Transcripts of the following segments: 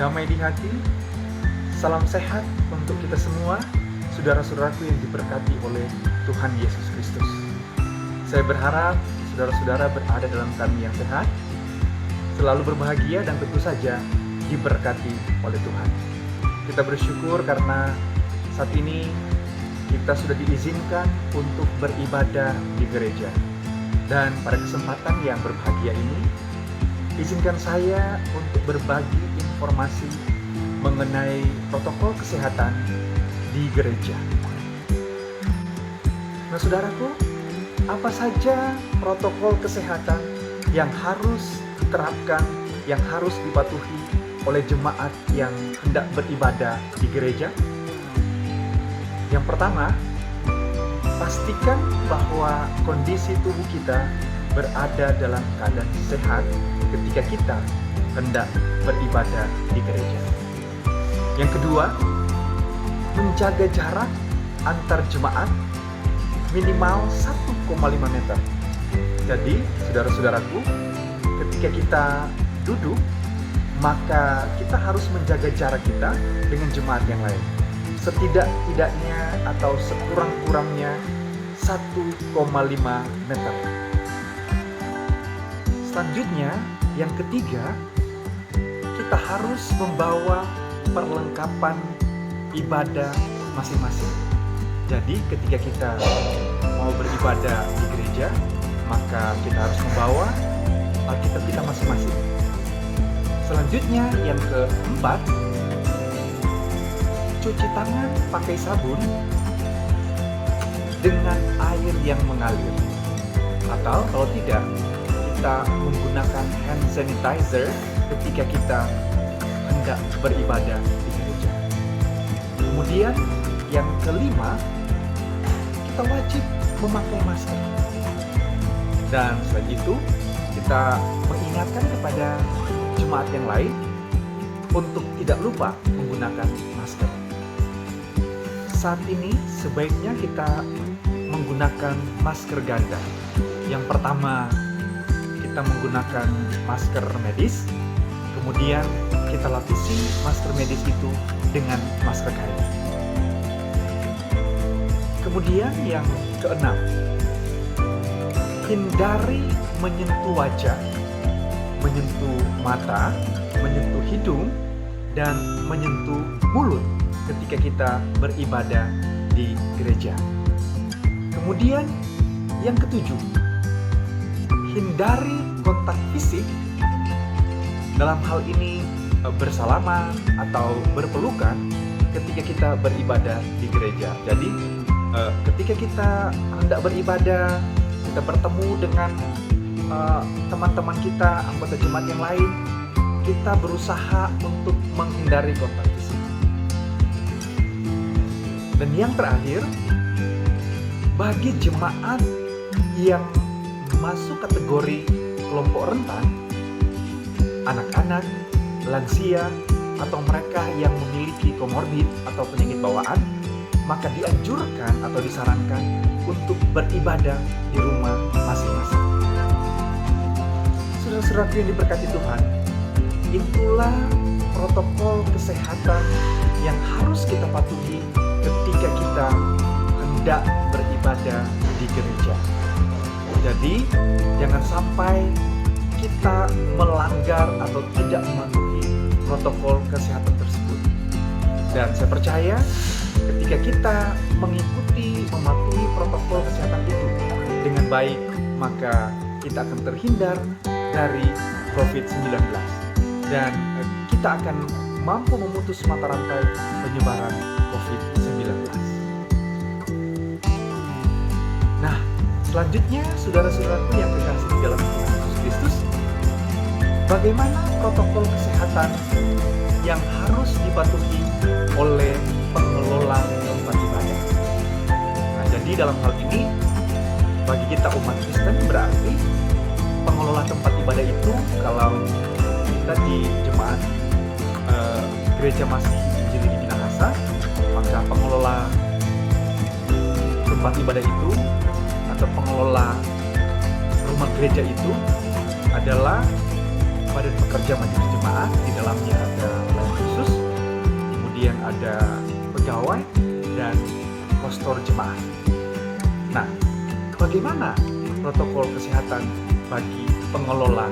damai di hati, salam sehat untuk kita semua, saudara-saudaraku yang diberkati oleh Tuhan Yesus Kristus. Saya berharap saudara-saudara berada dalam keadaan yang sehat, selalu berbahagia dan tentu saja diberkati oleh Tuhan. Kita bersyukur karena saat ini kita sudah diizinkan untuk beribadah di gereja. Dan pada kesempatan yang berbahagia ini, izinkan saya untuk berbagi informasi mengenai protokol kesehatan di gereja. Nah, saudaraku, apa saja protokol kesehatan yang harus diterapkan, yang harus dipatuhi oleh jemaat yang hendak beribadah di gereja? Yang pertama, pastikan bahwa kondisi tubuh kita berada dalam keadaan sehat ketika kita hendak beribadah di gereja. Yang kedua, menjaga jarak antar jemaat minimal 1,5 meter. Jadi, saudara-saudaraku, ketika kita duduk, maka kita harus menjaga jarak kita dengan jemaat yang lain. Setidak-tidaknya atau sekurang-kurangnya 1,5 meter. Selanjutnya, yang ketiga, kita harus membawa perlengkapan ibadah masing-masing. Jadi ketika kita mau beribadah di gereja, maka kita harus membawa Alkitab kita masing-masing. Selanjutnya, yang keempat, cuci tangan pakai sabun dengan air yang mengalir. Atau kalau tidak, kita menggunakan hand sanitizer ketika kita hendak beribadah di gereja. Kemudian yang kelima, kita wajib memakai masker. Dan selain itu, kita mengingatkan kepada jemaat yang lain untuk tidak lupa menggunakan masker. Saat ini sebaiknya kita menggunakan masker ganda. Yang pertama, kita menggunakan masker medis, kemudian kita lapisi masker medis itu dengan masker kain. Kemudian yang keenam, hindari menyentuh wajah, menyentuh mata, menyentuh hidung, dan menyentuh mulut ketika kita beribadah di gereja. Kemudian yang ketujuh, hindari kontak fisik, dalam hal ini bersalaman atau berpelukan ketika kita beribadah di gereja. Jadi ketika kita hendak beribadah, kita bertemu dengan teman-teman kita, anggota jemaat yang lain, kita berusaha untuk menghindari kontak fisik. Dan yang terakhir, bagi jemaat yang masuk kategori kelompok rentan, anak-anak, lansia, atau mereka yang memiliki komorbid atau penyakit bawaan, maka dianjurkan atau disarankan untuk beribadah di rumah masing-masing. Saudara-saudaraku yang diberkati Tuhan, itulah protokol kesehatan yang harus kita patuhi ketika kita hendak beribadah di gereja. Jadi, jangan sampai kita melanggar atau tidak mematuhi protokol kesehatan tersebut. Dan saya percaya ketika kita mengikuti, mematuhi protokol kesehatan itu dengan baik, maka kita akan terhindar dari COVID-19. Dan kita akan mampu memutus mata rantai penyebaran COVID-19. Nah, selanjutnya, saudara-saudaraku yang terkasih di dalam Tuhan Yesus Kristus, bagaimana protokol kesehatan yang harus dipatuhi oleh pengelola tempat ibadah? Nah, jadi dalam hal ini, bagi kita umat Kristen berarti pengelola tempat ibadah itu, kalau kita di jemaat gereja Masih Injili di Minahasa, maka pengelola tempat ibadah itu atau pengelola rumah gereja itu adalah badan pekerja majelis jemaat. Di dalamnya ada khusus, kemudian ada pegawai dan pastor jemaat. Nah, bagaimana protokol kesehatan bagi pengelola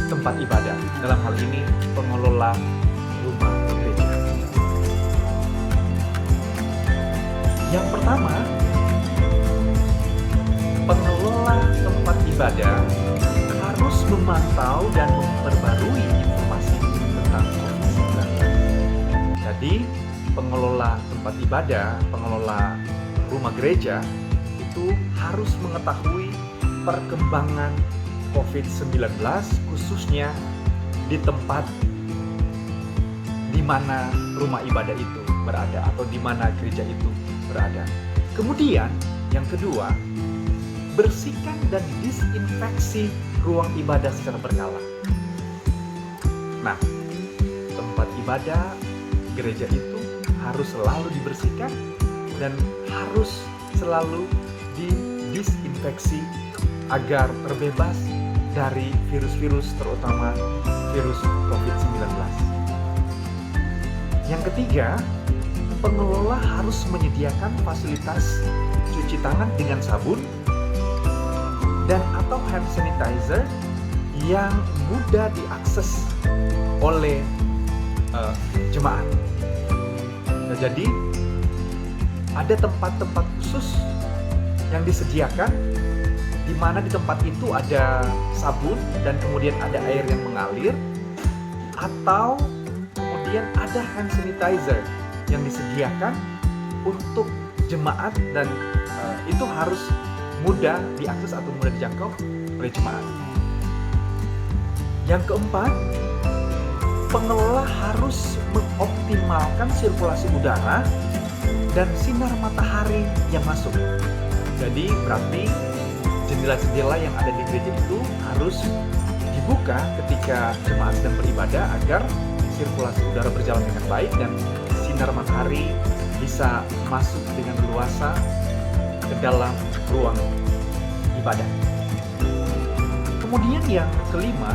tempat ibadah, dalam hal ini pengelola rumah gereja? Yang pertama, pengelola tempat ibadah harus memantau dan memperbarui informasi tentang COVID-19. Jadi, pengelola tempat ibadah, pengelola rumah gereja itu harus mengetahui perkembangan COVID-19 khususnya di tempat di mana rumah ibadah itu berada atau di mana gereja itu berada. Kemudian yang kedua, bersihkan dan disinfeksi ruang ibadah secara berkala. Nah, tempat ibadah gereja itu harus selalu dibersihkan dan harus selalu didisinfeksi agar terbebas dari virus-virus, terutama virus COVID-19. Yang ketiga, pengelola harus menyediakan fasilitas cuci tangan dengan sabun dan atau hand sanitizer yang mudah diakses oleh jemaat. Nah, jadi ada tempat-tempat khusus yang disediakan di mana di tempat itu ada sabun dan kemudian ada air yang mengalir, atau kemudian ada hand sanitizer yang disediakan untuk jemaat dan itu harus mudah diakses atau mudah dijangkau oleh jemaat. Yang keempat, pengelola harus mengoptimalkan sirkulasi udara dan sinar matahari yang masuk. Jadi berarti jendela-jendela yang ada di gereja itu harus dibuka ketika jemaat sedang beribadah agar sirkulasi udara berjalan dengan baik dan sinar matahari bisa masuk dengan leluasa ke dalam ruang ibadah. Kemudian yang kelima,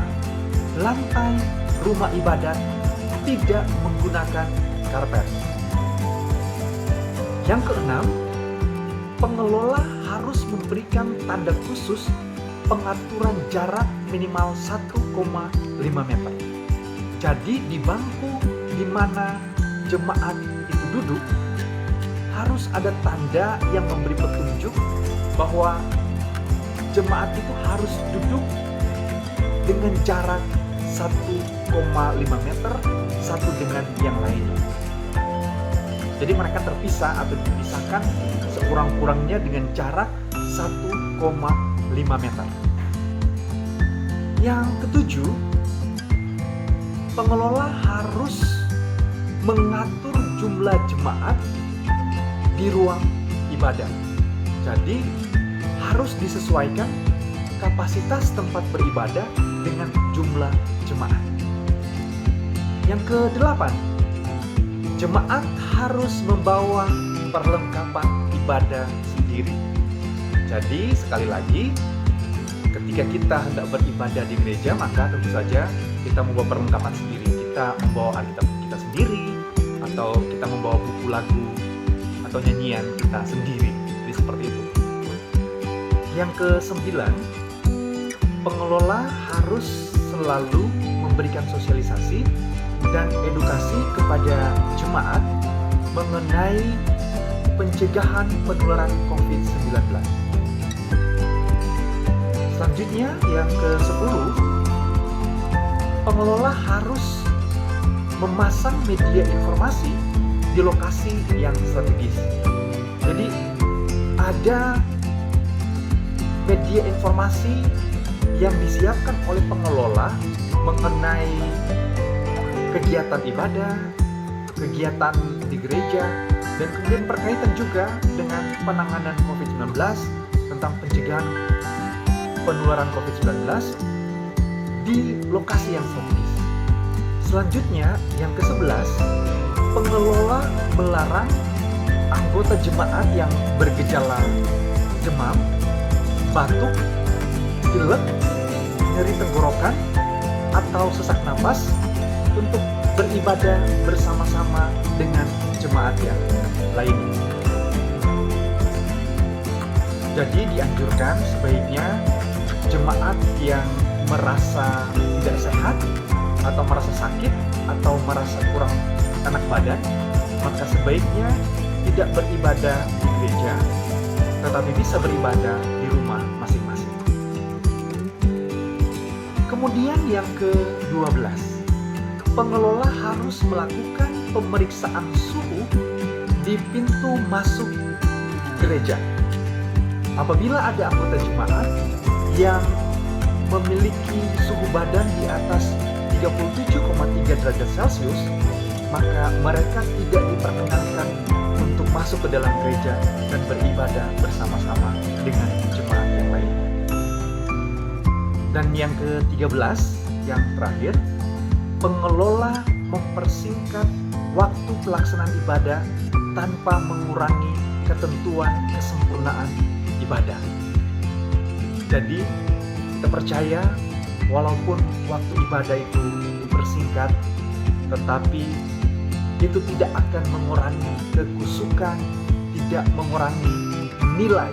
lantai rumah ibadat tidak menggunakan karpet. Yang keenam, pengelola harus memberikan tanda khusus pengaturan jarak minimal 1,5 meter. Jadi di bangku di mana jemaat itu duduk harus ada tanda yang memberi petunjuk bahwa jemaat itu harus duduk dengan jarak 1,5 meter satu dengan yang lainnya. Jadi mereka terpisah atau dipisahkan sekurang-kurangnya dengan jarak 1,5 meter. Yang ketujuh, pengelola harus mengatur jumlah jemaat di ruang ibadah. Jadi harus disesuaikan kapasitas tempat beribadah dengan jumlah jemaat. Yang kedelapan, jemaat harus membawa perlengkapan ibadah sendiri. Jadi sekali lagi, ketika kita hendak beribadah di gereja, maka tentu saja kita membawa perlengkapan sendiri. Kita membawa Alkitab kita sendiri, atau kita membawa buku lagu atau nyanyian kita sendiri. Jadi seperti itu. Yang ke-9, pengelola harus selalu memberikan sosialisasi dan edukasi kepada jemaat mengenai pencegahan penularan COVID-19. Selanjutnya, yang ke-10, pengelola harus memasang media informasi di lokasi yang strategis. Jadi ada media informasi yang disiapkan oleh pengelola mengenai kegiatan ibadah, kegiatan di gereja, dan kemudian berkaitan juga dengan penanganan COVID-19, tentang pencegahan penularan COVID-19 di lokasi yang strategis. Selanjutnya, yang ke-11, pengelola melarang anggota jemaat yang bergejala demam, batuk, pilek, nyeri tenggorokan, atau sesak napas untuk beribadah bersama-sama dengan jemaat yang lainnya. Jadi dianjurkan sebaiknya jemaat yang merasa tidak sehat atau merasa sakit atau merasa kurang enak badan, maka sebaiknya tidak beribadah di gereja, tetapi bisa beribadah di rumah masing-masing. Kemudian yang ke-12, pengelola harus melakukan pemeriksaan suhu di pintu masuk gereja. Apabila ada anggota jemaat yang memiliki suhu badan di atas 37,3 derajat Celcius, maka mereka tidak diperkenankan untuk masuk ke dalam gereja dan beribadah bersama-sama dengan jemaat yang lainnya. Dan yang ke-13, yang terakhir, pengelola mempersingkat waktu pelaksanaan ibadah tanpa mengurangi ketentuan kesempurnaan ibadah. Jadi kita percaya walaupun waktu ibadah itu dipersingkat, tetapi itu tidak akan mengurangi kekusukan, tidak mengurangi nilai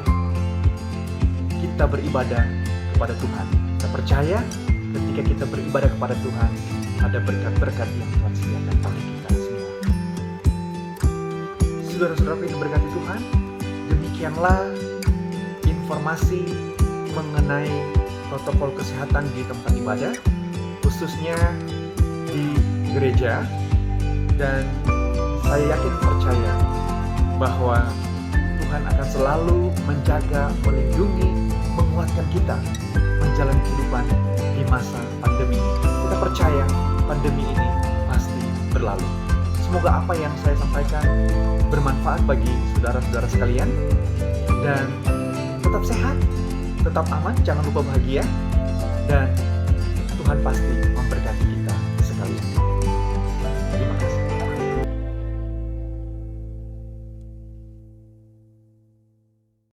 kita beribadah kepada Tuhan. Kita percaya ketika kita beribadah kepada Tuhan, ada berkat-berkat yang Tuhan sediakan bagi kita semua. Saudara-saudara yang diberkati Tuhan, demikianlah informasi mengenai protokol kesehatan di tempat ibadah, khususnya di gereja. Dan saya yakin percaya bahwa Tuhan akan selalu menjaga, melindungi, menguatkan kita menjalani kehidupan di masa pandemi. Kita percaya pandemi ini pasti berlalu. Semoga apa yang saya sampaikan bermanfaat bagi saudara-saudara sekalian. Dan tetap sehat, tetap aman, jangan lupa bahagia. Dan Tuhan pasti memberkati kita sekalian.